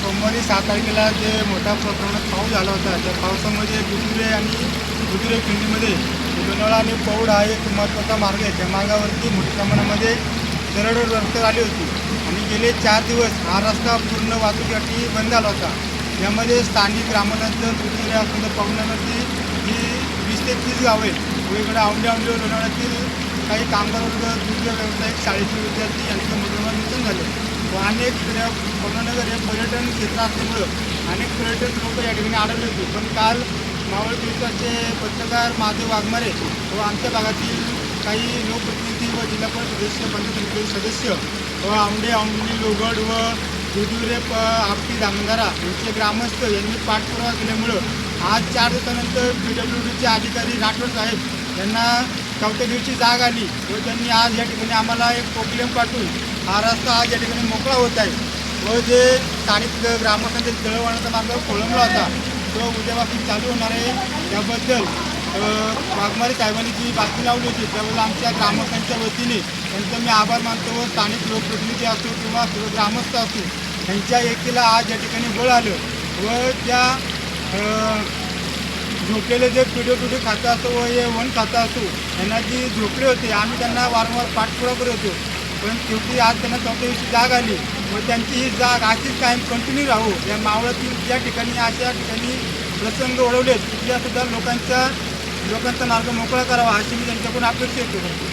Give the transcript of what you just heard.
सोमवारी 7 तारखेला जे मोठ्या प्रमाणात पाऊस झाला होता, त्या पावसामध्ये दुधुरे आणि दुधुरे खिंडीमध्ये लोणावळा आणि पौड हा एक महत्त्वाचा मार्ग आहे. त्या मार्गावरती मोठ्या प्रमाणामध्ये दरड रस्ते आली होती आणि गेले 4 दिवस हा रस्ता पूर्ण वाहतुकीसाठी बंद झाला होता. यामध्ये स्थानिक ग्रामस्थांचं दुधुरे असून पवनावरती ही 20 ते 30 गावे वेगवेगळ्या औंढे लोणावळ्यातील काही कामगार वर्ग, दुग्ध व्यावसायिक, शाळेतील विद्यार्थी यांचं मोठं नुकसान झालं. व अनेक पवनानगर हे पर्यटन क्षेत्र असल्यामुळं अनेक पर्यटक लोक या ठिकाणी आढळले होते. पण काल मावळ पोलिसाचे पत्रकार महादेव वाघमारे व आमच्या भागातील काही लोकप्रतिनिधी व जिल्हा परिषद सदस्य, पंचायत समिती सदस्य व औंढे लोगड व दुधुरे आपटी धामणगारा यांचे ग्रामस्थ यांनी पाठपुरावा केल्यामुळं आज 4 दिवसानंतर PWDचे अधिकारी राठोड साहेब यांना चौथ्या दिवशी जाग आली व त्यांनी आज या ठिकाणी आम्हाला एक प्रोक्लेम पाठवून हा रस्ता आज या ठिकाणी मोकळा होत आहे. व जे स्थानिक ग्रामस्थांचे दळणवळणाचा मार्ग खोळंबला होता तो उद्यापासून चालू होणार आहे. त्याबद्दल वाघमारे साहेबांनी जी बातमी लावली होती त्याबद्दल आमच्या ग्रामस्थांच्या वतीने त्यांचं मी आभार मानतो. व स्थानिक लोकप्रतिनिधी असो किंवा ग्रामस्थ असो त्यांच्या एकीला आज या ठिकाणी बळ आलं व त्या झोपलेले जे PWD खातं असो व हे वन खातं असो यांना जी झोपले होते आम्ही त्यांना वारंवार पाठपुरावा करत होतो. पण शेवटी आज त्यांना चौथ्या दिवशी जाग आली व त्यांची ही जाग अशीच कायम कंटिन्यू राहू. या मावळातील ज्या ठिकाणी अशा ठिकाणी प्रसंग ओढवलेत तिथल्यासुद्धा लोकांचा मार्ग मोकळा करावा अशी मी त्यांच्याकडून अपेक्षा करतो.